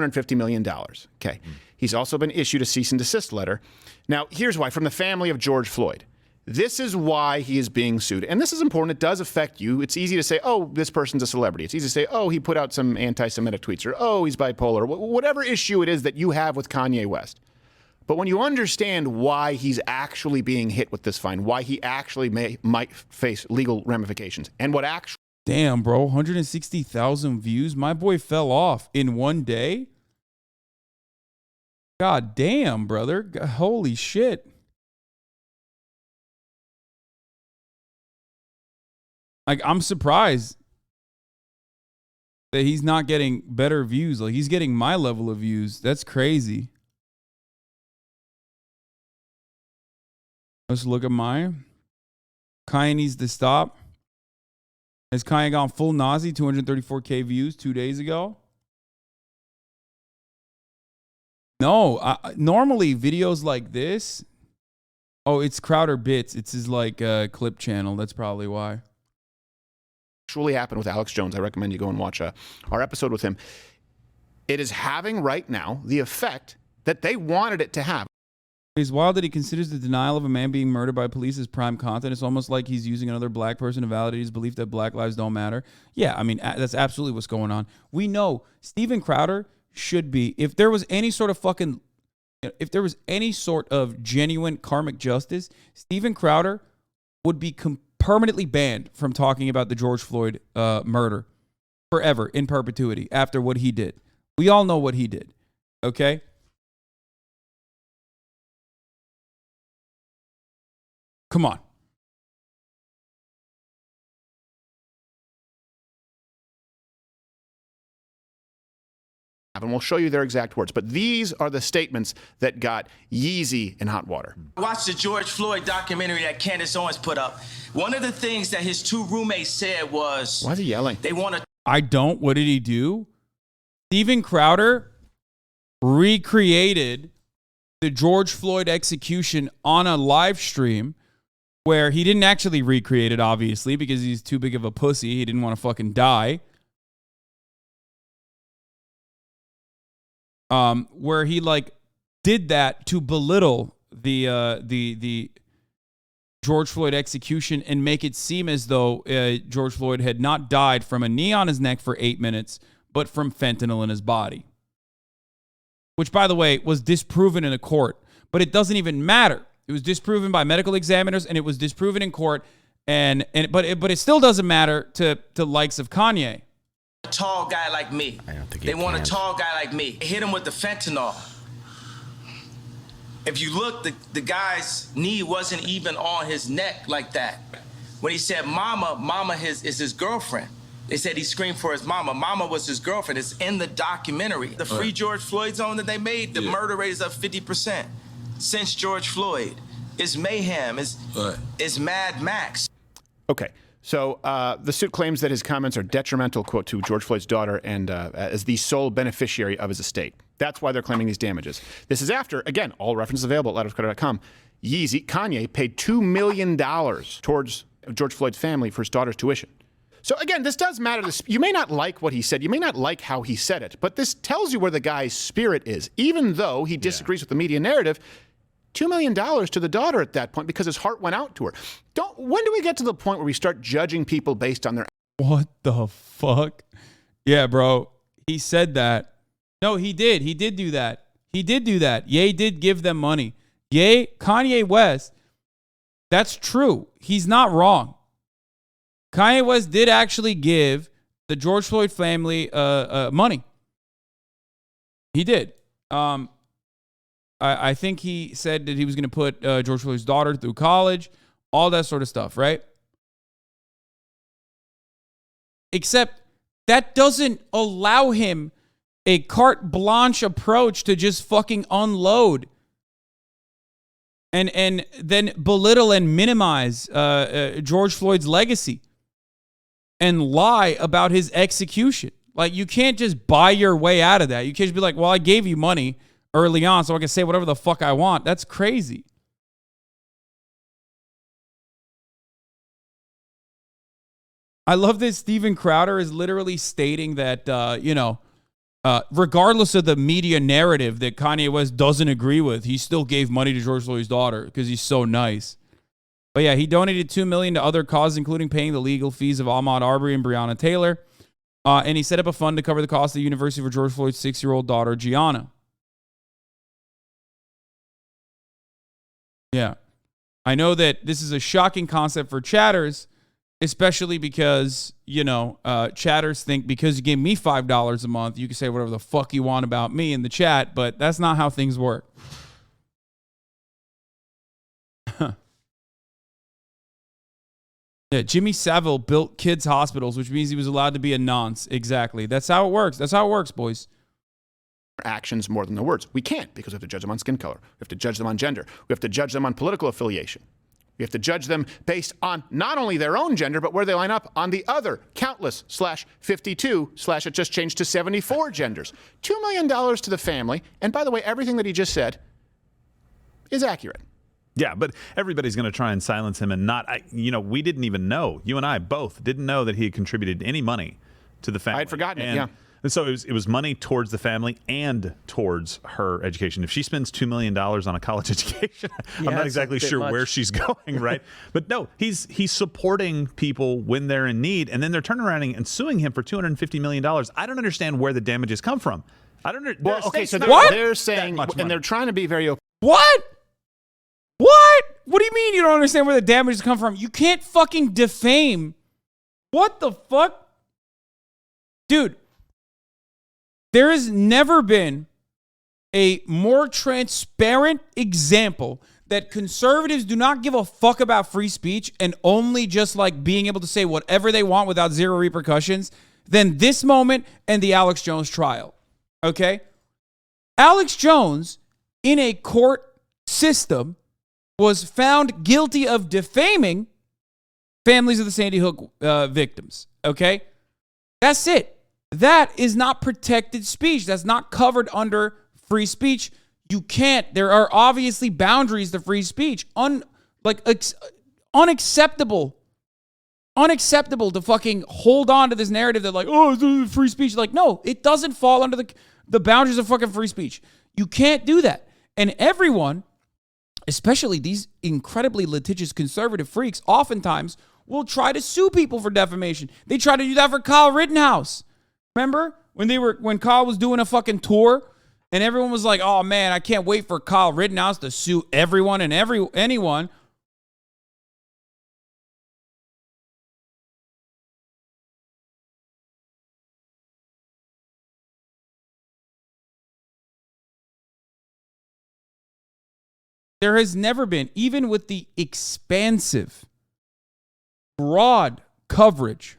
$150 million. Okay. He's also been issued a cease and desist letter. Now, here's why. From the family of George Floyd. This is why he is being sued. And this is important. It does affect you. It's easy to say, oh, this person's a celebrity. It's easy to say, oh, he put out some anti-Semitic tweets, or oh, he's bipolar, whatever issue it is that you have with Kanye West. But when you understand why he's actually being hit with this fine, why he actually might face legal ramifications, and what actually... Damn, bro, 160,000 views? My boy fell off in one day? God damn, brother. Holy shit. Like, I'm surprised that he's not getting better views. Like, he's getting my level of views. That's crazy. Let's look at mine. Kanye needs to stop. Has Kanye gone full Nazi? 234K views 2 days ago. No, normally videos like this. Oh, it's Crowder Bits. It's his like clip channel. That's probably why. Actually happened with Alex Jones. I recommend you go and watch our episode with him. It is having right now the effect that they wanted it to have. It's wild that he considers the denial of a man being murdered by police as prime content. It's almost like he's using another black person to validate his belief that black lives don't matter. Yeah, I mean, that's absolutely what's going on. We know Steven Crowder should be, if there was any sort of genuine karmic justice, Steven Crowder would be permanently banned from talking about the George Floyd murder forever, in perpetuity, after what he did. We all know what he did, okay? Come on. And we'll show you their exact words. But these are the statements that got Yeezy in hot water. Watch the George Floyd documentary that Candace Owens put up. One of the things that his two roommates said was... Why is he yelling? They want to... I don't. What did he do? Steven Crowder recreated the George Floyd execution on a live stream where he didn't actually recreate it, obviously, because he's too big of a pussy. He didn't want to fucking die. Where he like did that to belittle the George Floyd execution and make it seem as though George Floyd had not died from a knee on his neck for 8 minutes, but from fentanyl in his body. Which, by the way, was disproven in a court, but it doesn't even matter. It was disproven by medical examiners, and it was disproven in court, but it still doesn't matter to likes of Kanye. A tall guy like me. I don't think they want a tall guy like me. Hit him with the fentanyl. If you look, the guy's knee wasn't even on his neck like that. When he said mama is his girlfriend. They said he screamed for his mama. Mama was his girlfriend. It's in the documentary. The Free George Floyd zone that they made, the murder rate is up 50% since George Floyd. It's mayhem. It's Mad Max. Okay. So the suit claims that his comments are detrimental, quote, to George Floyd's daughter and as the sole beneficiary of his estate. That's why they're claiming these damages. This is after, again, all references available at lightofcolor.com. Kanye paid $2 million towards George Floyd's family for his daughter's tuition. So again, this does matter. You may not like what he said. You may not like how he said it, but this tells you where the guy's spirit is. Even though he disagrees with the media narrative, $2 million to the daughter at that point because his heart went out to her. When do we get to the point where we start judging people based on their... What the fuck? Yeah, bro. He said that. No, he did. He did do that. He did do that. Ye did give them money. Ye, Kanye West, that's true. He's not wrong. Kanye West did actually give the George Floyd family money. He did. I think he said that he was going to put George Floyd's daughter through college, all that sort of stuff, right? Except that doesn't allow him a carte blanche approach to just fucking unload and then belittle and minimize George Floyd's legacy and lie about his execution. Like, you can't just buy your way out of that. You can't just be like, well, I gave you money early on so I can say whatever the fuck I want. That's crazy. I love this. Steven Crowder is literally stating that, regardless of the media narrative that Kanye West doesn't agree with, he still gave money to George Floyd's daughter because he's so nice. But yeah, he donated $2 million to other causes, including paying the legal fees of Ahmaud Arbery and Breonna Taylor. And he set up a fund to cover the cost of the university for George Floyd's 6-year-old daughter, Gianna. Yeah. I know that this is a shocking concept for chatters, especially because, chatters think because you gave me $5 a month, you can say whatever the fuck you want about me in the chat, but that's not how things work. Yeah, Jimmy Savile built kids' hospitals, which means he was allowed to be a nonce. Exactly. That's how it works. That's how it works, boys. Actions more than the words. We can't, because we have to judge them on skin color. We have to judge them on gender. We have to judge them on political affiliation. We have to judge them based on not only their own gender, but where they line up on the other countless /52 / it just changed to 74 genders. $2 million to the family. And by the way, everything that he just said is accurate. Yeah, but everybody's going to try and silence him and not. We didn't even know. You and I both didn't know that he had contributed any money to the family. I'd forgotten it, yeah. And so it was money towards the family and towards her education. If she spends $2 million on a college education, I'm not exactly sure where she's going, right? But no, he's supporting people when they're in need, and then they're turning around and suing him for $250 million. I don't understand where the damages come from. I don't know. Well, okay, so they're saying, and they're trying to be very open. What? What? What do you mean you don't understand where the damages come from? You can't fucking defame. What the fuck? Dude, there has never been a more transparent example that conservatives do not give a fuck about free speech and only just like being able to say whatever they want without zero repercussions than this moment and the Alex Jones trial. Okay? Alex Jones, in a court system, was found guilty of defaming families of the Sandy Hook victims. Okay? That's it. That is not protected speech. That's not covered under free speech. You can't. There are obviously boundaries to free speech. Unacceptable. Unacceptable to fucking hold on to this narrative that it's free speech. Like, no, it doesn't fall under the boundaries of fucking free speech. You can't do that. And everyone, especially these incredibly litigious conservative freaks, oftentimes will try to sue people for defamation. They tried to do that for Kyle Rittenhouse. Remember when Kyle was doing a fucking tour and everyone was like, "Oh man, I can't wait for Kyle Rittenhouse to sue everyone and anyone." There has never been, even with the expansive, broad coverage,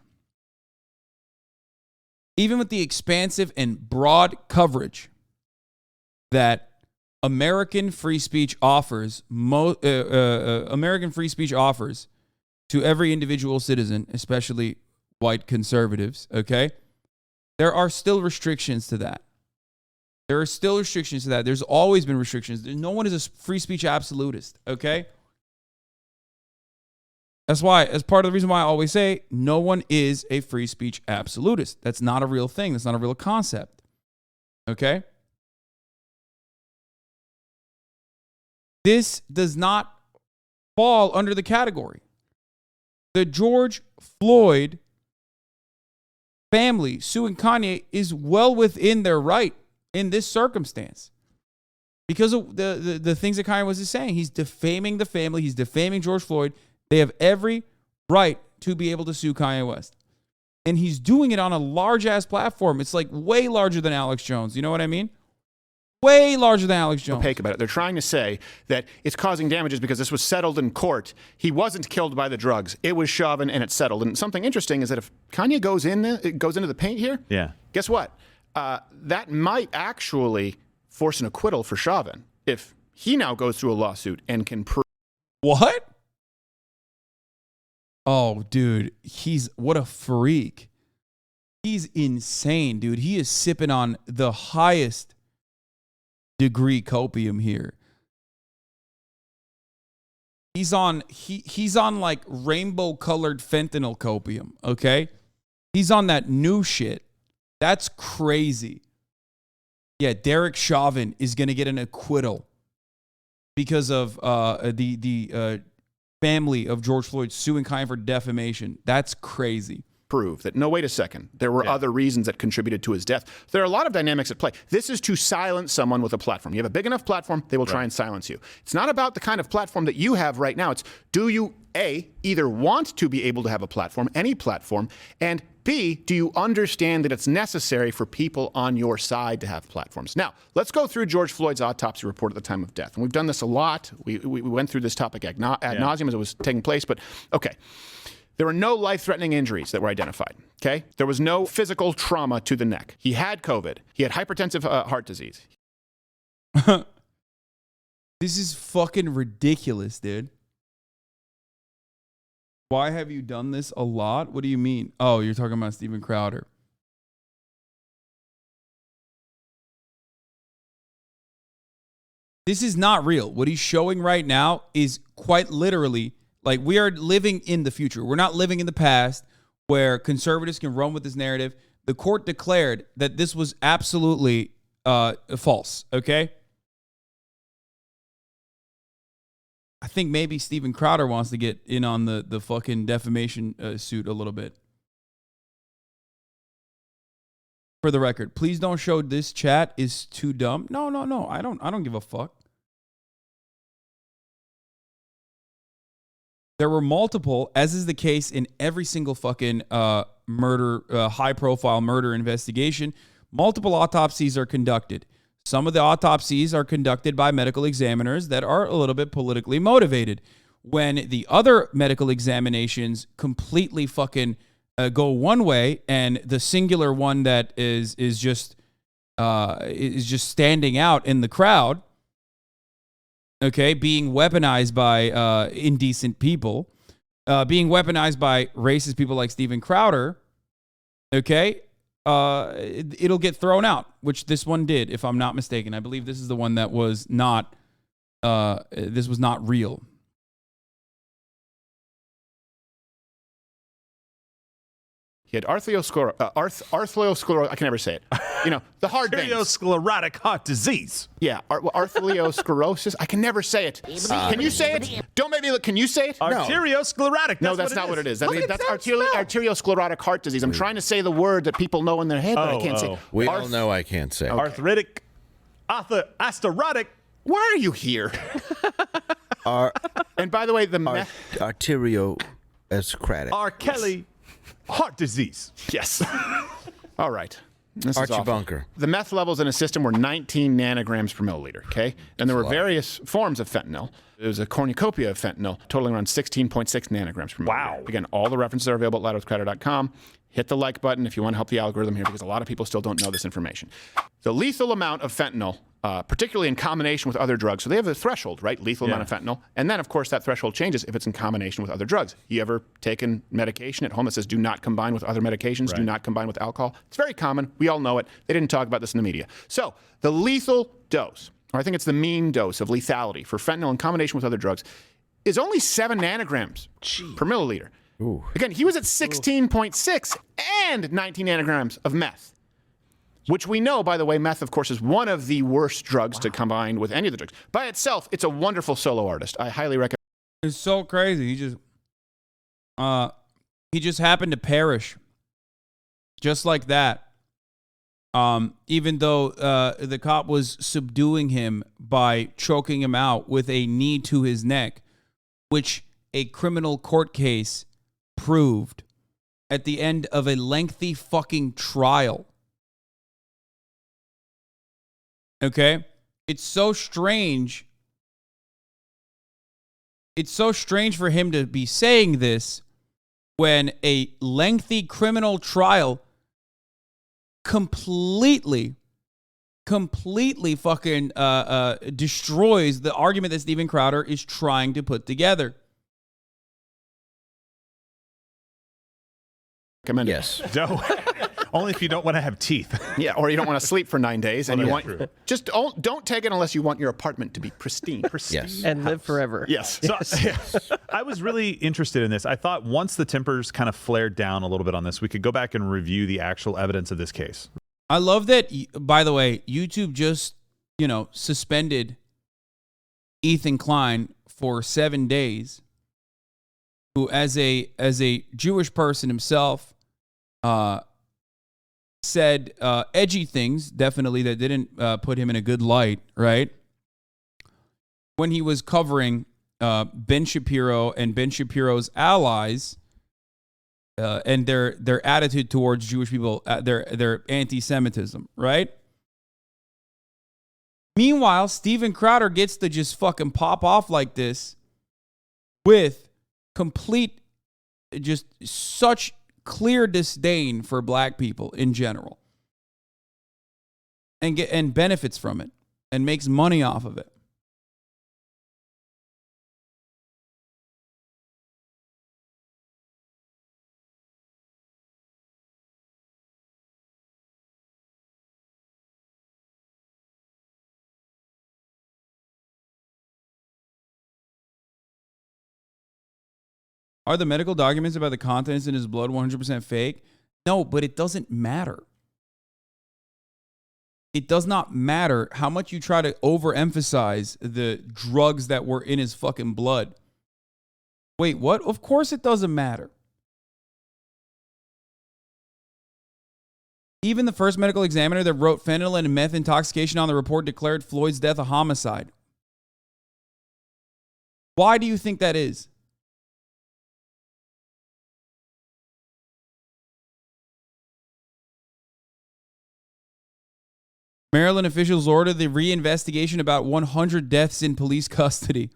that American free speech offers, American free speech offers to every individual citizen, especially white conservatives, okay? There are still restrictions to that. There's always been restrictions. No one is a free speech absolutist, okay? That's part of the reason why I always say no one is a free speech absolutist. That's not a real thing. That's not a real concept, okay? This does not fall under the category. The George Floyd family suing Kanye is well within their right in this circumstance because of the things that Kanye was saying. He's defaming the family. He's defaming George Floyd. They have every right to be able to sue Kanye West. And he's doing it on a large-ass platform. It's like way larger than Alex Jones. You know what I mean? Way larger than Alex Jones. Opaque about it. They're trying to say that it's causing damages because this was settled in court. He wasn't killed by the drugs. It was Chauvin and it's settled. And something interesting is that if Kanye goes into the paint here, guess what? That might actually force an acquittal for Chauvin if he now goes through a lawsuit and can prove. What? Oh, dude, what a freak. He's insane, dude. He is sipping on the highest degree copium here. He's on like rainbow colored fentanyl copium, okay? He's on that new shit. That's crazy. Yeah, Derek Chauvin is going to get an acquittal because of the family of George Floyd suing Kine for defamation. That's crazy. Prove that, no, wait a second, there were other reasons that contributed to his death. There are a lot of dynamics at play. This is to silence someone with a platform. You have a big enough platform, they will try and silence you. It's not about the kind of platform that you have right now. It's, do you, A, either want to be able to have a platform, any platform, and B, do you understand that it's necessary for people on your side to have platforms? Now, let's go through George Floyd's autopsy report at the time of death. And we've done this a lot. We went through this topic ad nauseum as it was taking place, but okay. There were no life-threatening injuries that were identified, okay? There was no physical trauma to the neck. He had COVID. He had hypertensive heart disease. This is fucking ridiculous, dude. Why have you done this a lot? What do you mean? Oh, you're talking about Steven Crowder. This is not real. What he's showing right now is quite literally, like, we are living in the future. We're not living in the past where conservatives can run with this narrative. The court declared that this was absolutely false, okay? I think maybe Steven Crowder wants to get in on the fucking defamation suit a little bit. For the record, please don't show this chat is too dumb. No. I don't give a fuck. There were multiple, as is the case in every single fucking high-profile murder investigation, multiple autopsies are conducted. Some of the autopsies are conducted by medical examiners that are a little bit politically motivated. When the other medical examinations completely fucking go one way, and the singular one that is just standing out in the crowd, okay, being weaponized by indecent people, being weaponized by racist people like Steven Crowder, okay, it'll get thrown out, which this one did, if I'm not mistaken. I believe this is the one that was not, this was not real. He had arteriosclerosis. I can never say it. You know, the hard veins. Arteriosclerotic heart disease. Yeah, arteriosclerosis. I can never say it. Can you say it? Don't make me look. Can you say it? Arteriosclerotic. No, that's not what it is. That's arteriosclerotic heart disease. I'm trying to say the word that people know in their head, but I can't say. We all know I can't say. Okay. Arthritic. Asterotic. Why are you here? And by the way, the arteriosclerotic. R. Kelly. Heart disease. Yes. All right. This Archie is awful. Bunker. The meth levels in a system were 19 nanograms per milliliter, okay? And there were various forms of fentanyl. There was a cornucopia of fentanyl, totaling around 16.6 nanograms per milliliter. Wow. Again, all the references are available at louderwithcrowder.com. Hit the like button if you want to help the algorithm here, because a lot of people still don't know this information. The lethal amount of fentanyl, particularly in combination with other drugs, so they have a threshold, right? Lethal amount of fentanyl. And then, of course, that threshold changes if it's in combination with other drugs. You ever taken medication at home that says do not combine with other medications, do not combine with alcohol? It's very common. We all know it. They didn't talk about this in the media. So the lethal dose, or I think it's the mean dose of lethality for fentanyl in combination with other drugs, is only 7 nanograms per milliliter. Ooh. Again, he was at 16.6 and 19 nanograms of meth, which we know, by the way, meth, of course, is one of the worst drugs to combine with any of the drugs. By itself, it's a wonderful solo artist. I highly recommend. It's so crazy. He just happened to perish, just like that. Even though the cop was subduing him by choking him out with a knee to his neck, which a criminal court case proved at the end of a lengthy fucking trial. Okay? It's so strange. It's so strange for him to be saying this when a lengthy criminal trial completely fucking destroys the argument that Steven Crowder is trying to put together. Recommend it. Yes. Only if you don't want to have teeth. Yeah, or you don't want to sleep for 9 days, and Well, you that's want true. just don't take it unless you want your apartment to be pristine. Yes. And live forever. Yes. So, I was really interested in this. I thought once the tempers kind of flared down a little bit on this, we could go back and review the actual evidence of this case. I love that, by the way, YouTube just, suspended Ethan Klein for 7 days, who as a Jewish person himself said edgy things, definitely, that didn't put him in a good light, right? When he was covering Ben Shapiro and Ben Shapiro's allies and their attitude towards Jewish people, their anti-Semitism, right? Meanwhile, Steven Crowder gets to just fucking pop off like this with complete, just such clear disdain for black people in general, and benefits from it and makes money off of it. Are the medical documents about the contents in his blood 100% fake? No, but it doesn't matter. It does not matter how much you try to overemphasize the drugs that were in his fucking blood. Wait, what? Of course it doesn't matter. Even the first medical examiner that wrote fentanyl and meth intoxication on the report declared Floyd's death a homicide. Why do you think that is? Maryland officials ordered the reinvestigation about 100 deaths in police custody.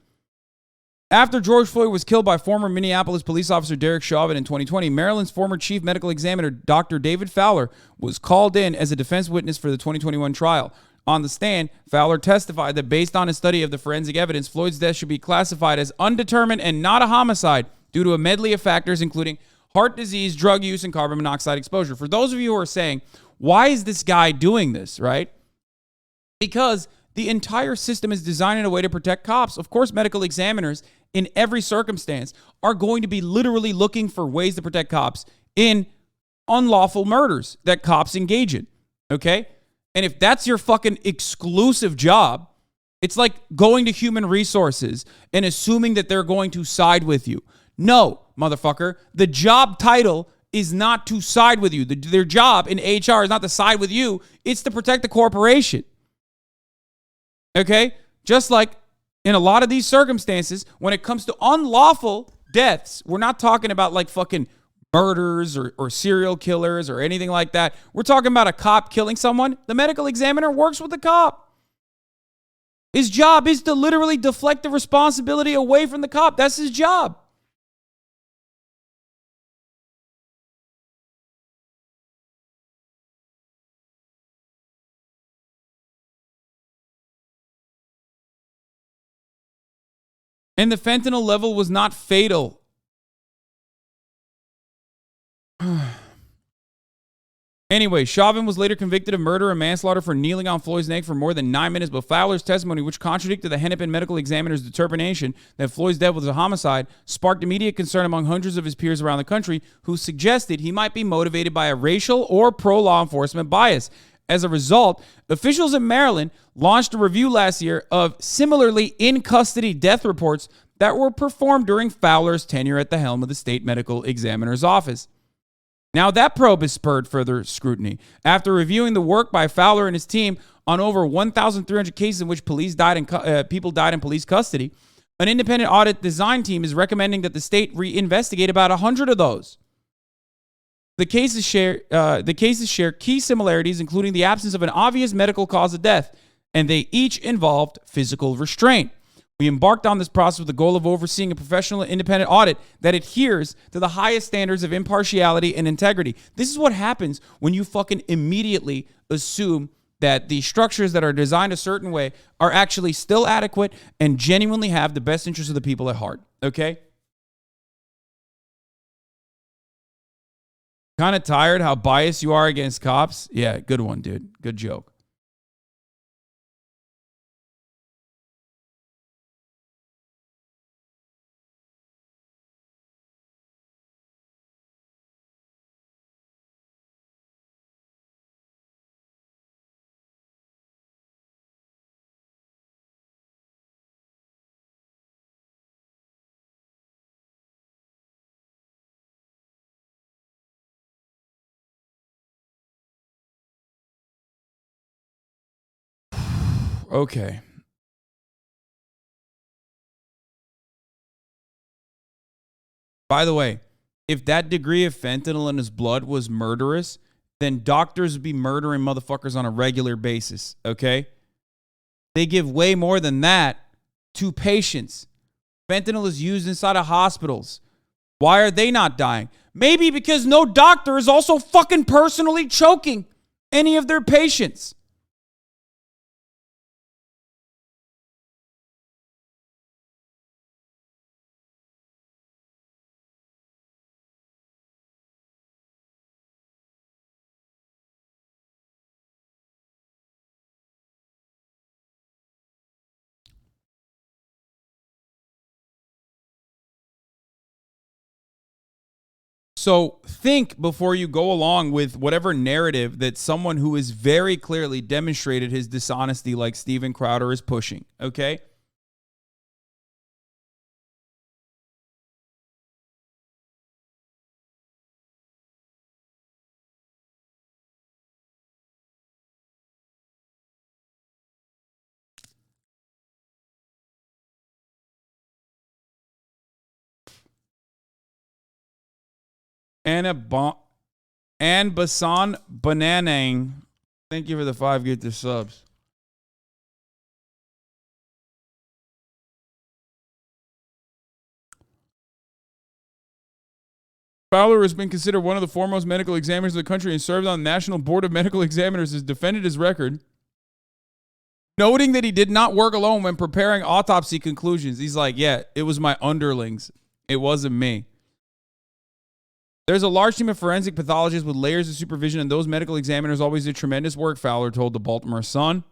After George Floyd was killed by former Minneapolis police officer Derek Chauvin in 2020, Maryland's former chief medical examiner, Dr. David Fowler, was called in as a defense witness for the 2021 trial. On the stand, Fowler testified that based on his study of the forensic evidence, Floyd's death should be classified as undetermined and not a homicide due to a medley of factors, including heart disease, drug use, and carbon monoxide exposure. For those of you who are saying, why is this guy doing this, right? Because the entire system is designed in a way to protect cops. Of course, medical examiners in every circumstance are going to be literally looking for ways to protect cops in unlawful murders that cops engage in, okay? And if that's your fucking exclusive job, it's like going to human resources and assuming that they're going to side with you. No, motherfucker. The job title is not to side with you. Their job in HR is not to side with you. It's to protect the corporation. Okay? Just like in a lot of these circumstances, when it comes to unlawful deaths, we're not talking about like fucking murders or serial killers or anything like that. We're talking about a cop killing someone. The medical examiner works with the cop. His job is to literally deflect the responsibility away from the cop. That's his job. And the fentanyl level was not fatal. Anyway, Chauvin was later convicted of murder and manslaughter for kneeling on Floyd's neck for more than 9 minutes, but Fowler's testimony, which contradicted the Hennepin medical examiner's determination that Floyd's death was a homicide, sparked immediate concern among hundreds of his peers around the country who suggested he might be motivated by a racial or pro-law enforcement bias. As a result, officials in Maryland launched a review last year of similarly in-custody death reports that were performed during Fowler's tenure at the helm of the state medical examiner's office. Now, that probe has spurred further scrutiny. After reviewing the work by Fowler and his team on over 1,300 cases in which people died in police custody, an independent audit design team is recommending that the state reinvestigate about 100 of those. The cases share key similarities, including the absence of an obvious medical cause of death, and they each involved physical restraint. We embarked on this process with the goal of overseeing a professional and independent audit that adheres to the highest standards of impartiality and integrity. This is what happens when you fucking immediately assume that the structures that are designed a certain way are actually still adequate and genuinely have the best interests of the people at heart, okay? Kind of tired how biased you are against cops? Yeah, good one, dude. Good joke. Okay. By the way, if that degree of fentanyl in his blood was murderous, then doctors would be murdering motherfuckers on a regular basis, okay? They give way more than that to patients. Fentanyl is used inside of hospitals. Why are they not dying? Maybe because no doctor is also fucking personally choking any of their patients. So think before you go along with whatever narrative that someone who is very clearly demonstrated his dishonesty like Steven Crowder is pushing, okay? And Basan Bananang. Thank you for the 5 gifted subs. Fowler has been considered one of the foremost medical examiners of the country and served on the National Board of Medical Examiners, has defended his record, noting that he did not work alone when preparing autopsy conclusions. He's like, yeah, it was my underlings. It wasn't me. There's a large team of forensic pathologists with layers of supervision, and those medical examiners always did tremendous work, Fowler told the Baltimore Sun.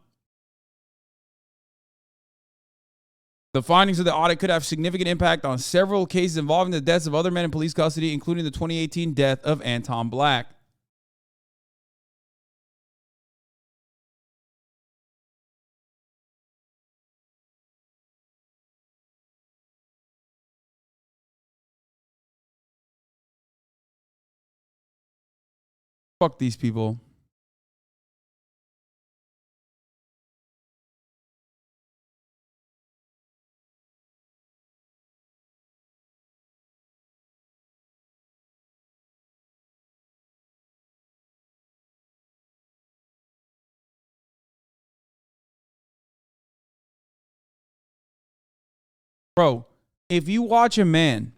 The findings of the audit could have significant impact on several cases involving the deaths of other men in police custody, including the 2018 death of Anton Black. Fuck these people. Bro, if you watch a man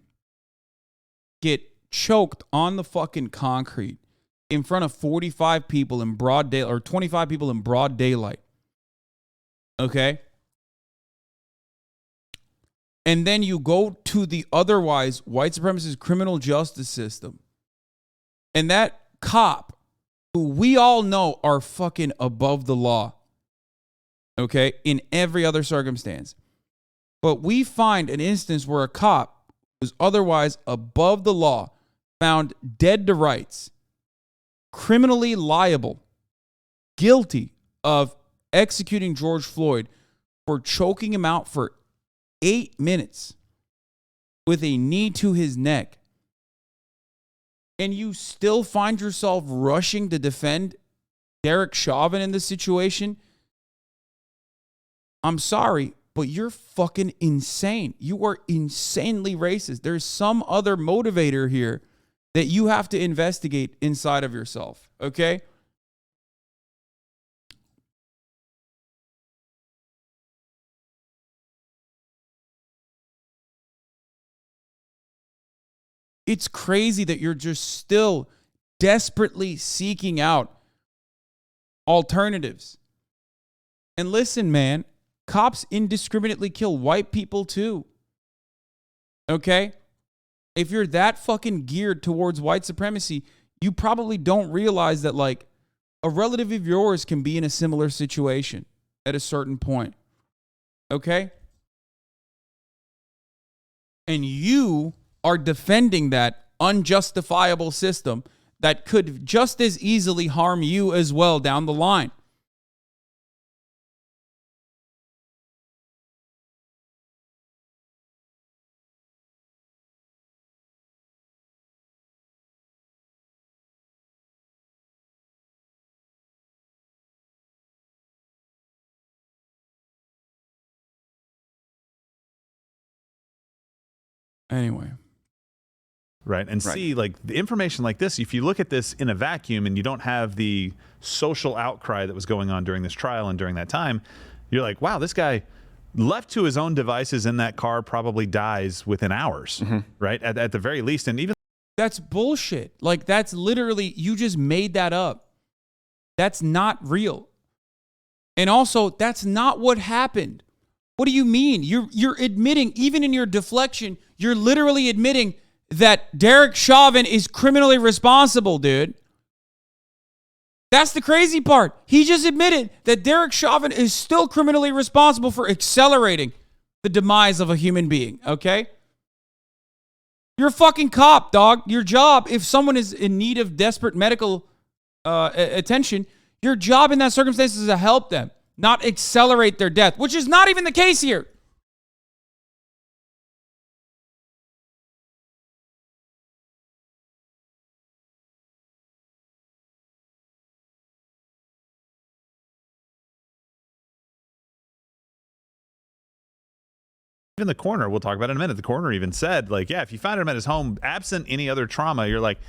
get choked on the fucking concrete in front of 45 people in broad day or 25 people in broad daylight, okay? And then you go to the otherwise white supremacist criminal justice system, and that cop, who we all know are fucking above the law, okay, in every other circumstance. But we find an instance where a cop who's otherwise above the law, found dead to rights, criminally liable, guilty of executing George Floyd for choking him out for 8 minutes with a knee to his neck. And you still find yourself rushing to defend Derek Chauvin in this situation. I'm sorry, but you're fucking insane. You are insanely racist. There's some other motivator here that you have to investigate inside of yourself, okay? It's crazy that you're just still desperately seeking out alternatives. And listen, man, cops indiscriminately kill white people too. Okay? If you're that fucking geared towards white supremacy, you probably don't realize that, like, a relative of yours can be in a similar situation at a certain point. Okay? And you are defending that unjustifiable system that could just as easily harm you as well down the line. Anyway. Right. And see, like, the information like this, if you look at this in a vacuum and you don't have the social outcry that was going on during this trial and during that time, you're like, wow, this guy left to his own devices in that car probably dies within hours, right? At the very least. And even that's bullshit. Like, that's literally, you just made that up. That's not real. And also, that's not what happened. What do you mean? You're admitting, even in your deflection, you're literally admitting that Derek Chauvin is criminally responsible, dude. That's the crazy part. He just admitted that Derek Chauvin is still criminally responsible for accelerating the demise of a human being, okay? You're a fucking cop, dog. Your job, if someone is in need of desperate medical attention, your job in that circumstance is to help them, not accelerate their death, which is not even the case here. in the coroner, we'll talk about it in a minute, the coroner even said, like, yeah, if you found him at his home absent any other trauma, you're like,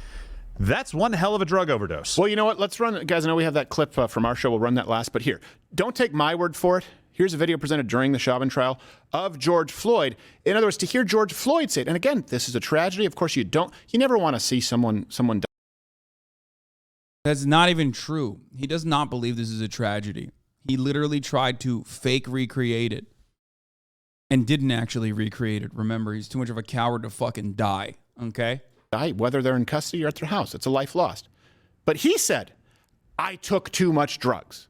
that's one hell of a drug overdose. Well, you know what? Let's run, guys. I know we have that clip from our show. We'll run that last. But here, don't take my word for it. Here's a video presented during the Chauvin trial of George Floyd. In other words, to hear George Floyd say it, and again, this is a tragedy. Of course, you never want to see someone die. That's not even true. He does not believe this is a tragedy. He literally tried to fake recreate it and didn't actually recreate it. Remember, he's too much of a coward to fucking die, okay? Die, whether they're in custody or at their house. It's a life lost. But he said, I took too much drugs.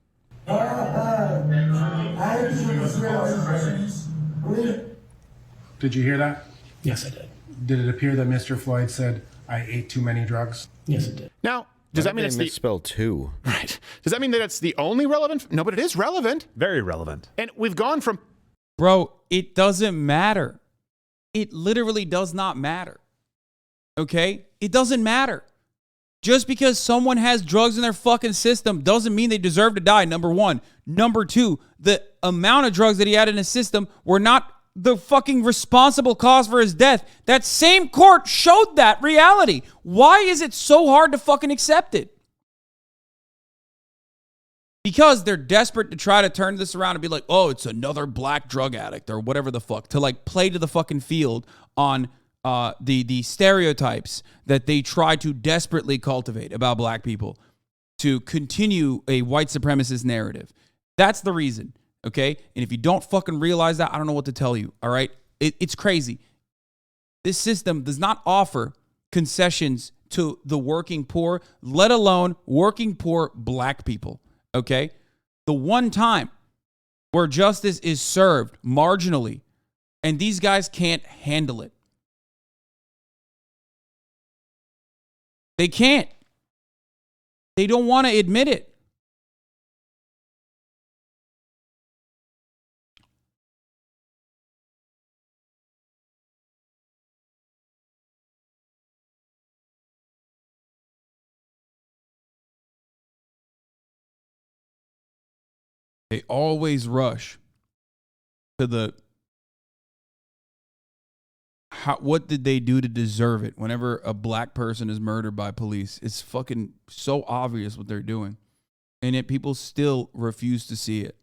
Did you hear that? Yes, I did. Did it appear that Mr. Floyd said, I ate too many drugs? Yes, it did. Now, does that mean it's misspell two? Right. Does that mean that it's the only relevant? No, but it is relevant. Very relevant. And we've gone from... Bro, it doesn't matter. It literally does not matter. Okay? It doesn't matter. Just because someone has drugs in their fucking system doesn't mean they deserve to die, number one. Number two, the amount of drugs that he had in his system were not the fucking responsible cause for his death. That same court showed that reality. Why is it so hard to fucking accept it? Because they're desperate to try to turn this around and be like, oh, it's another black drug addict or whatever the fuck, to like play to the fucking field on the stereotypes that they try to desperately cultivate about black people to continue a white supremacist narrative. That's the reason, okay? And if you don't fucking realize that, I don't know what to tell you, all right? It's crazy. This system does not offer concessions to the working poor, let alone working poor black people, okay? The one time where justice is served marginally, and these guys can't handle it. They can't. They don't want to admit it. They always rush to the what did they do to deserve it? Whenever a black person is murdered by police, it's fucking so obvious what they're doing. And yet people still refuse to see it.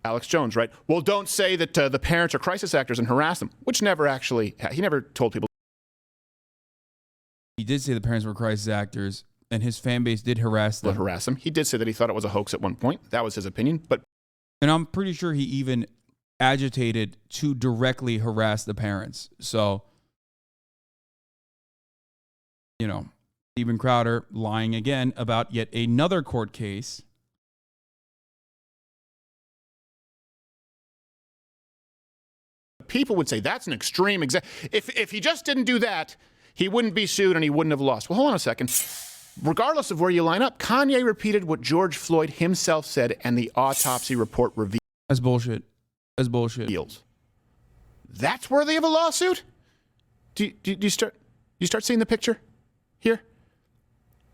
Alex Jones, right? Well, don't say that the parents are crisis actors and harass them, which never actually, he never told people. He did say the parents were crisis actors, and his fan base did harass them. Harass him. He did say that he thought it was a hoax at one point. That was his opinion. And I'm pretty sure he even agitated to directly harass the parents. So, you know, Steven Crowder lying again about yet another court case. People would say that's an extreme example. If he just didn't do that, he wouldn't be sued and he wouldn't have lost. Well, hold on a second. Regardless of where you line up, Kanye repeated what George Floyd himself said and the autopsy report revealed. That's bullshit. That's bullshit. That's worthy of a lawsuit? Do you start seeing the picture here?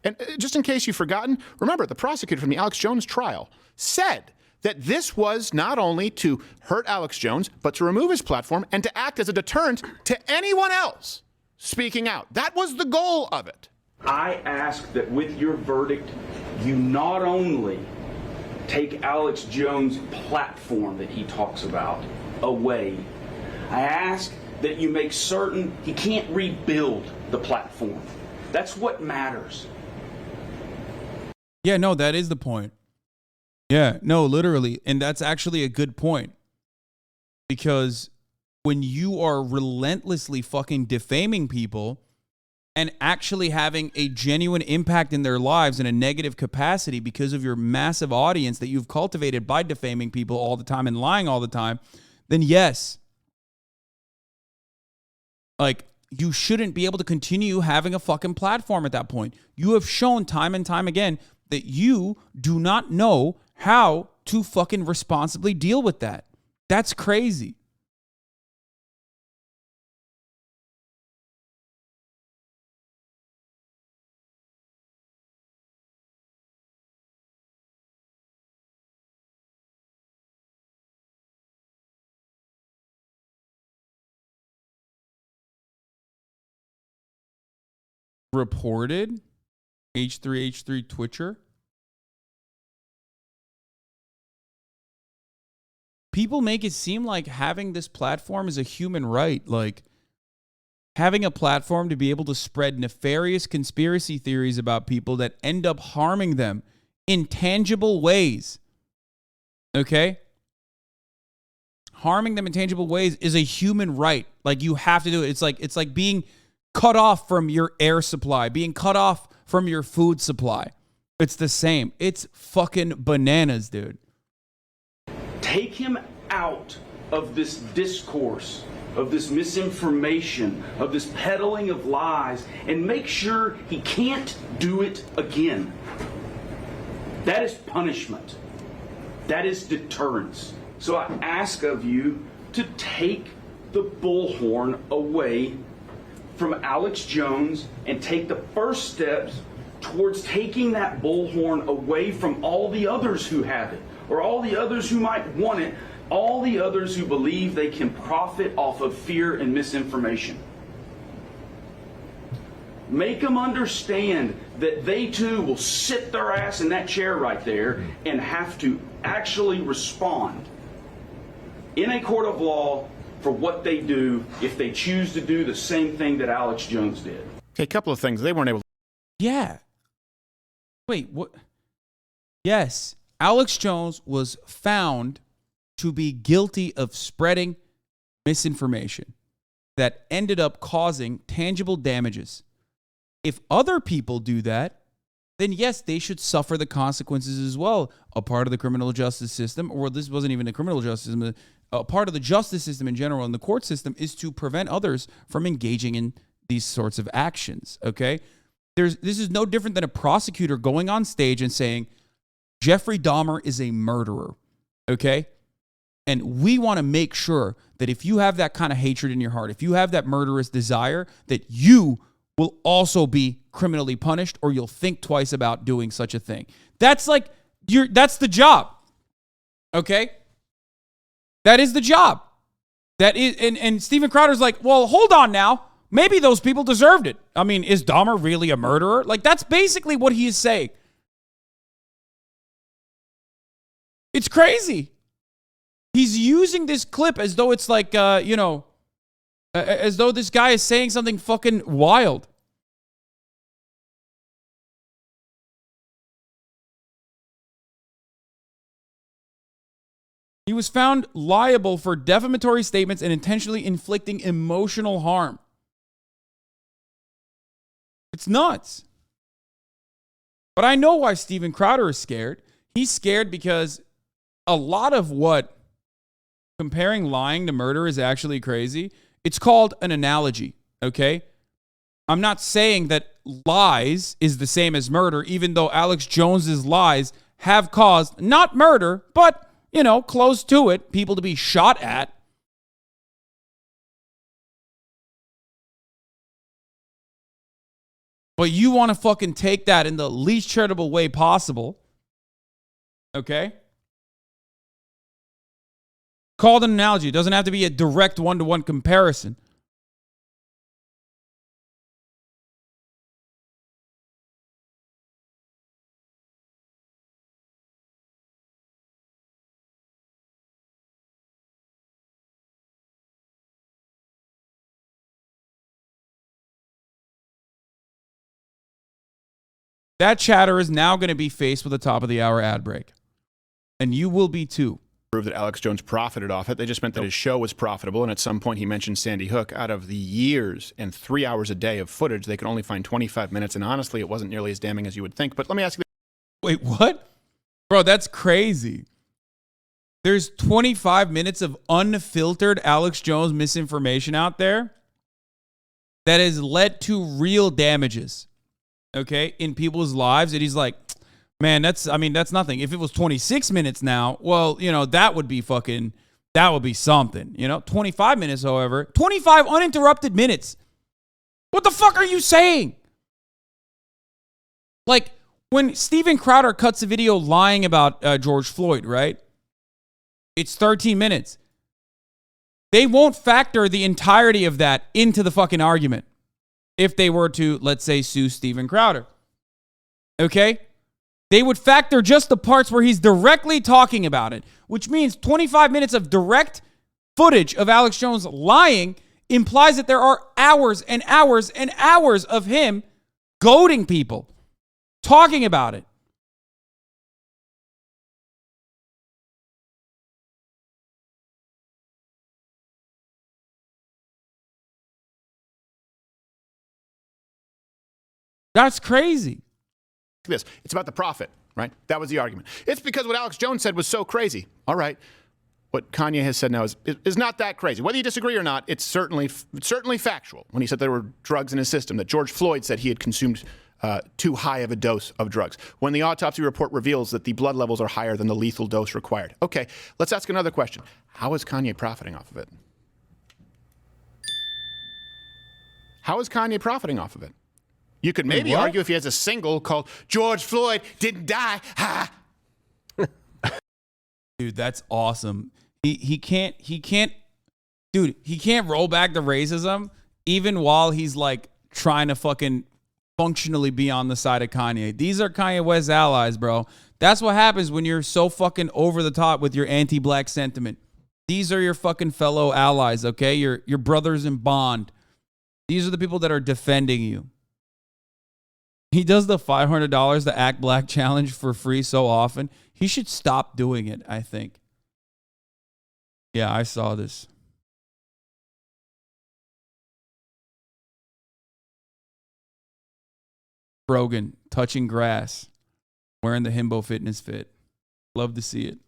And just in case you've forgotten, remember the prosecutor from the Alex Jones trial said that this was not only to hurt Alex Jones, but to remove his platform and to act as a deterrent to anyone else speaking out. That was the goal of it. I ask that with your verdict, you not only take Alex Jones' platform that he talks about away, I ask that you make certain he can't rebuild the platform. That's what matters. Yeah, no, that is the point. Yeah, no, literally. And that's actually a good point. Because when you are relentlessly fucking defaming people and actually having a genuine impact in their lives in a negative capacity because of your massive audience that you've cultivated by defaming people all the time and lying all the time, then yes, like, you shouldn't be able to continue having a fucking platform at that point. You have shown time and time again that you do not know how to fucking responsibly deal with that. That's crazy. Reported H3H3 Twitcher. People make it seem like having this platform is a human right. Like, having a platform to be able to spread nefarious conspiracy theories about people that end up harming them in tangible ways. Okay? Harming them in tangible ways is a human right. Like, you have to do it. It's like being cut off from your air supply, being cut off from your food supply. It's the same. It's fucking bananas, dude. Take him out of this discourse, of this misinformation, of this peddling of lies, and make sure he can't do it again. That is punishment. That is deterrence. So I ask of you to take the bullhorn away from Alex Jones and take the first steps towards taking that bullhorn away from all the others who have it, or all the others who might want it, all the others who believe they can profit off of fear and misinformation. Make them understand that they too will sit their ass in that chair right there and have to actually respond in a court of law for what they do if they choose to do the same thing that Alex Jones did. Okay, a couple of things. They weren't able to. Yeah. Wait, what? Yes, Alex Jones was found to be guilty of spreading misinformation that ended up causing tangible damages. If other people do that, then yes, they should suffer the consequences as well. A part of the criminal justice system, or this wasn't even the criminal justice system, a part of the justice system in general and the court system is to prevent others from engaging in these sorts of actions, okay? This is no different than a prosecutor going on stage and saying, Jeffrey Dahmer is a murderer, okay? And we want to make sure that if you have that kind of hatred in your heart, if you have that murderous desire, that you will also be criminally punished, or you'll think twice about doing such a thing. That's like, that's the job, okay? That is the job. That is, and Steven Crowder's like, well, hold on now. Maybe those people deserved it. I mean, is Dahmer really a murderer? Like, that's basically what he is saying. It's crazy. He's using this clip as though it's like, as though this guy is saying something fucking wild. He was found liable for defamatory statements and intentionally inflicting emotional harm. It's nuts. But I know why Steven Crowder is scared. He's scared because a lot of what comparing lying to murder is actually crazy. It's called an analogy, okay? I'm not saying that lies is the same as murder, even though Alex Jones's lies have caused not murder, but close to it, people to be shot at. But you want to fucking take that in the least charitable way possible. Okay? called an analogy. It doesn't have to be a direct one-to-one comparison. That chatter is now going to be faced with a top of the hour ad break. And you will be too. Prove that Alex Jones profited off it. They just meant that his show was profitable. And at some point he mentioned Sandy Hook. Out of the years and 3 hours a day of footage, they could only find 25 minutes. And honestly, it wasn't nearly as damning as you would think. But let me ask you. Wait, what? Bro, that's crazy. There's 25 minutes of unfiltered Alex Jones misinformation out there that has led to real damages, okay, in people's lives. And he's like, man, that's nothing. If it was 26 minutes now, well, that would be something, 25 minutes, however, 25 uninterrupted minutes. What the fuck are you saying? Like, when Steven Crowder cuts a video lying about George Floyd, right? It's 13 minutes. They won't factor the entirety of that into the fucking argument if they were to, let's say, sue Steven Crowder. Okay? They would factor just the parts where he's directly talking about it, which means 25 minutes of direct footage of Alex Jones lying implies that there are hours and hours and hours of him goading people, talking about it. That's crazy. This. It's about the profit, right? That was the argument. It's because what Alex Jones said was so crazy. All right. What Kanye has said now is not that crazy. Whether you disagree or not, it's certainly factual. When he said there were drugs in his system, that George Floyd said he had consumed too high of a dose of drugs. When the autopsy report reveals that the blood levels are higher than the lethal dose required. Okay, let's ask another question. How is Kanye profiting off of it? How is Kanye profiting off of it? You could maybe argue if he has a single called George Floyd Didn't Die. Ha! Dude, that's awesome. He can't roll back the racism even while he's like trying to fucking functionally be on the side of Kanye. These are Kanye West's allies, bro. That's what happens when you're so fucking over the top with your anti-black sentiment. These are your fucking fellow allies, okay? Your brothers in bond. These are the people that are defending you. He does the $500 the Act Black challenge for free so often. He should stop doing it, I think. Yeah, I saw this. Brogan touching grass, wearing the Himbo Fitness Fit. Love to see it.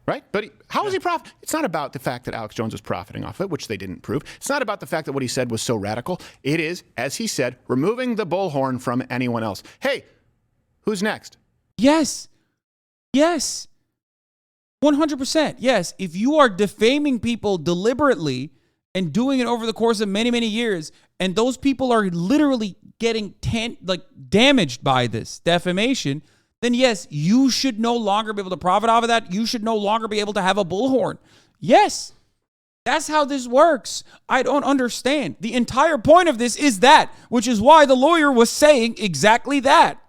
Right? But how is he profiting? It's not about the fact that Alex Jones was profiting off it, which they didn't prove. It's not about the fact that what he said was so radical. It is, as he said, removing the bullhorn from anyone else. Hey, who's next? Yes. Yes. 100%. Yes. If you are defaming people deliberately and doing it over the course of many, many years, and those people are literally getting damaged by this defamation, then yes, you should no longer be able to profit off of that. You should no longer be able to have a bullhorn. Yes, that's how this works. I don't understand. The entire point of this is that, which is why the lawyer was saying exactly that.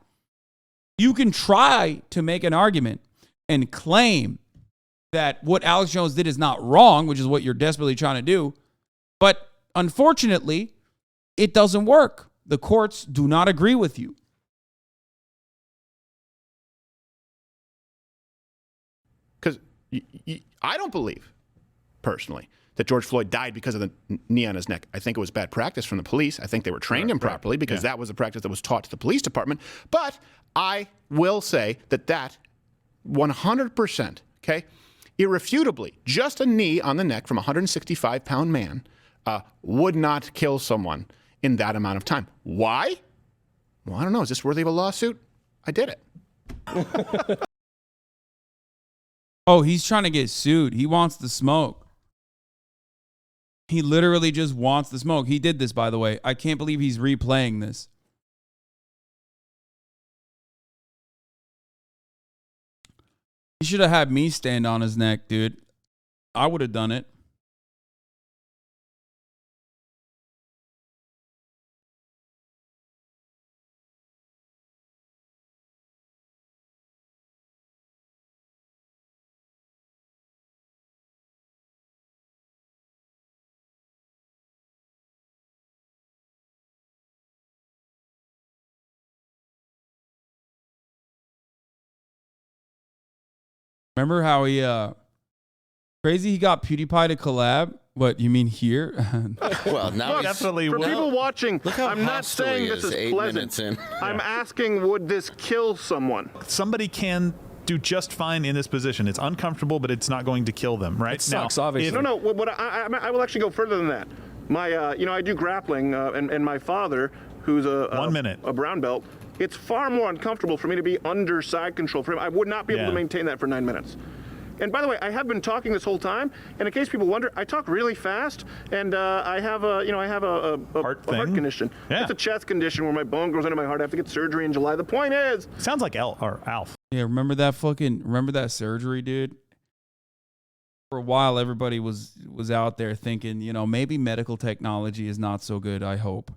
You can try to make an argument and claim that what Alex Jones did is not wrong, which is what you're desperately trying to do. But unfortunately, it doesn't work. The courts do not agree with you. Because I don't believe, personally, that George Floyd died because of the knee on his neck. I think it was bad practice from the police. I think they were trained improperly because that was a practice that was taught to the police department. But I will say that 100%, okay, irrefutably, just a knee on the neck from a 165-pound man would not kill someone in that amount of time. Why? Well, I don't know. Is this worthy of a lawsuit? I did it. Oh, he's trying to get sued. He wants the smoke. He literally just wants the smoke. He did this, by the way. I can't believe he's replaying this. He should have had me stand on his neck, dude. I would have done it. Remember how he crazy he got PewDiePie to collab? What, you mean here? Well, now definitely For people watching, Look how I'm not hostile saying he this is, is 8 pleasant. minutes in. I'm asking, would this kill someone? Somebody can do just fine in this position. It's uncomfortable, but it's not going to kill them, right? It sucks, obviously. No, no. What I will actually go further than that. My, you know, I do grappling, and my father, who's a brown belt, it's far more uncomfortable for me to be under side control for him. I would not be able to maintain that for 9 minutes. And by the way, I have been talking this whole time, and in case people wonder, I talk really fast, and I have a, you know, I have a heart condition. Yeah. It's a chest condition where my bone grows into my heart. I have to get surgery in July. The point is, sounds like Alf. Yeah, remember that surgery, dude? For a while, everybody was out there thinking, you know, maybe medical technology is not so good, I hope.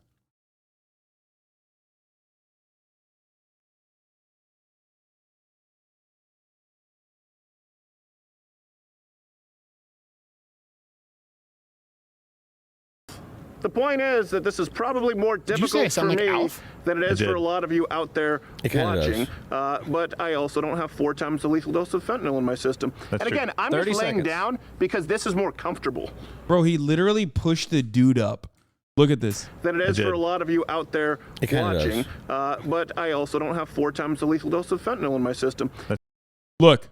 the point is that this is probably more difficult for me than it is for a lot of you out there watching. But I also don't have 4 times the lethal dose of fentanyl in my system. And again, I'm just laying down because this is more comfortable. Bro, he literally pushed the dude up. Look at this. Than it is for a lot of you out there watching. But I also don't have 4 times the lethal dose of fentanyl in my system. Look.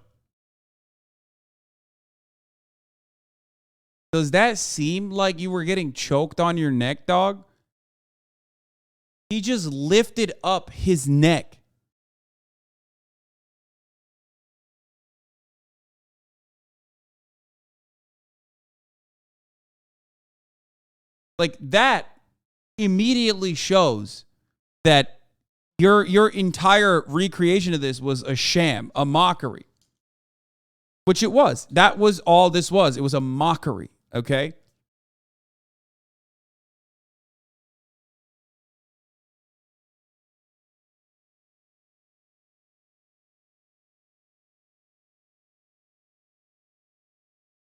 Does that seem like you were getting choked on your neck, dog? He just lifted up his neck. Like, that immediately shows that your entire recreation of this was a sham, a mockery. Which it was. That was all this was. It was a mockery, okay?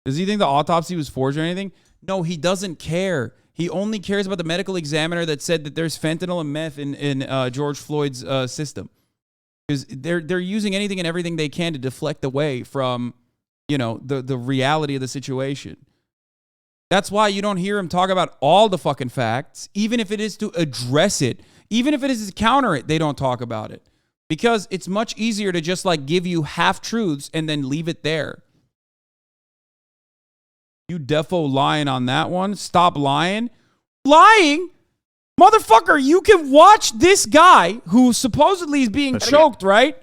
Does he think the autopsy was forged or anything? No, he doesn't care. He only cares about the medical examiner that said that there's fentanyl and meth in George Floyd's system. Because they're using anything and everything they can to deflect away from, you know, the reality of the situation. That's why you don't hear him talk about all the fucking facts, even if it is to address it, even if it is to counter it, they don't talk about it. Because it's much easier to just like give you half-truths and then leave it there. You defo lying on that one. Stop lying. Lying? Motherfucker, you can watch this guy who supposedly is being choked, right?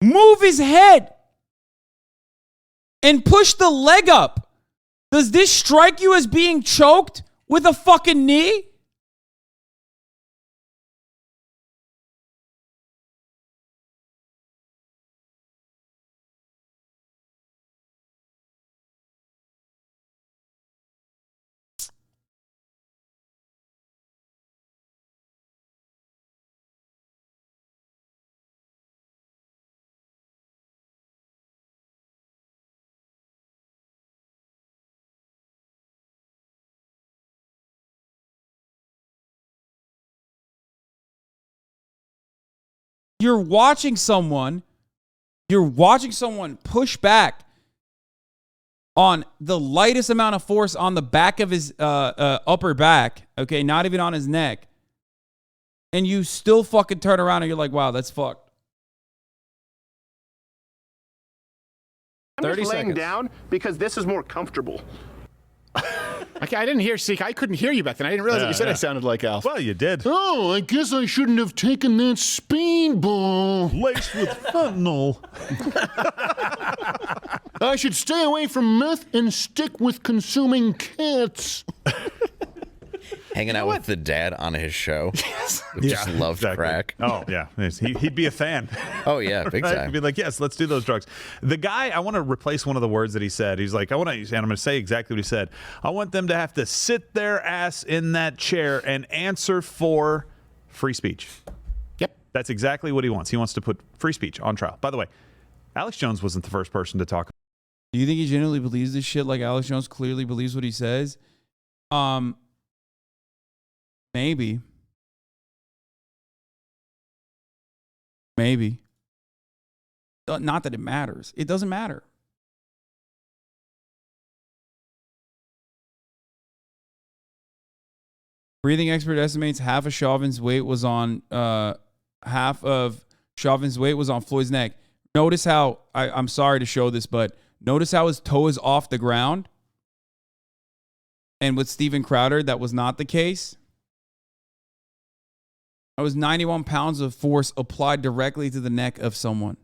Move his head and push the leg up. Does this strike you as being choked with a fucking knee? You're watching someone push back on the lightest amount of force on the back of his upper back, okay, not even on his neck, and you still fucking turn around and you're like, wow, that's fucked. I'm just laying down because this is more comfortable. Okay, I didn't hear Seek. I couldn't hear you back then. I didn't realize that you said I sounded like Alf. Well, you did. Oh, I guess I shouldn't have taken that speedball. Laced with fentanyl. I should stay away from meth and stick with consuming cats. hanging out with the dad on his show. Yes. Just loved crack. Oh, yeah. He'd be a fan. Oh, yeah, big time. He'd be like, yes, let's do those drugs. The guy, I want to replace one of the words that he said. He's like, and I'm going to say exactly what he said. I want them to have to sit their ass in that chair and answer for free speech. Yep. That's exactly what he wants. He wants to put free speech on trial. By the way, Alex Jones wasn't the first person to talk. Do you think he genuinely believes this shit like Alex Jones clearly believes what he says? Maybe. Maybe. Not that it matters. It doesn't matter. Breathing expert estimates half of Chauvin's weight was on Floyd's neck. Notice how I'm sorry to show this, but notice how his toe is off the ground. And with Steven Crowder, that was not the case. That was 91 pounds of force applied directly to the neck of someone.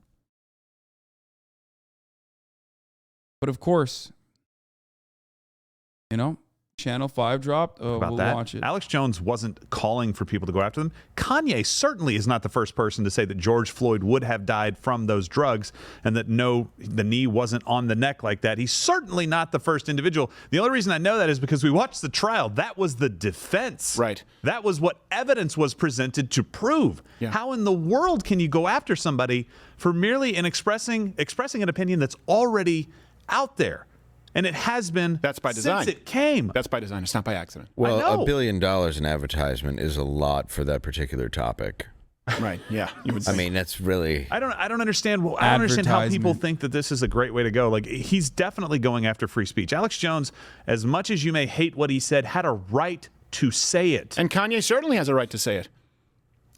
But of course, Channel 5 dropped. Oh, we'll watch it. Alex Jones wasn't calling for people to go after them. Kanye certainly is not the first person to say that George Floyd would have died from those drugs and that the knee wasn't on the neck like that. He's certainly not the first individual. The only reason I know that is because we watched the trial. That was the defense. Right. That was what evidence was presented to prove. Yeah. How in the world can you go after somebody for merely expressing an opinion that's already out there? And it has been. That's by design. Since it came. That's by design. It's not by accident. Well, $1 billion in advertisement is a lot for that particular topic. Right. Yeah. You would I mean, that's really. I don't understand. I don't understand how people think that this is a great way to go. Like, he's definitely going after free speech. Alex Jones, as much as you may hate what he said, had a right to say it. And Kanye certainly has a right to say it.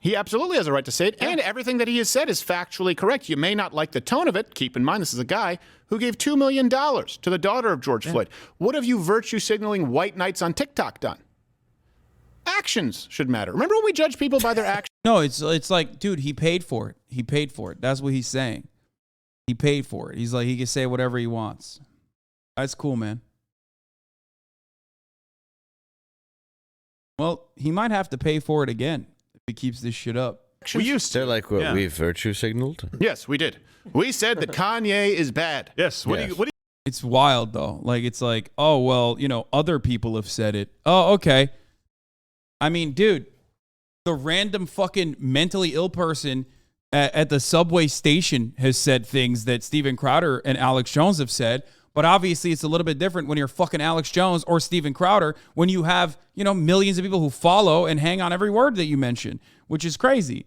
He absolutely has a right to say it, and everything that he has said is factually correct. You may not like the tone of it. Keep in mind, this is a guy who gave $2 million to the daughter of George Floyd. What have you virtue signaling white knights on TikTok done? Actions should matter. Remember when we judge people by their actions? No, it's like, dude, he paid for it. He paid for it. That's what he's saying. He paid for it. He's like, he can say whatever he wants. That's cool, man. Well, he might have to pay for it again if he keeps this shit up. We used to. They're like what we virtue signaled? Yes, we did. We said that Kanye is bad. Yes. What do you It's wild, though. Like, it's like, oh, well, other people have said it. Oh, okay. I mean, dude, the random fucking mentally ill person at the subway station has said things that Steven Crowder and Alex Jones have said. But obviously, it's a little bit different when you're fucking Alex Jones or Steven Crowder, when you have, millions of people who follow and hang on every word that you mention, which is crazy.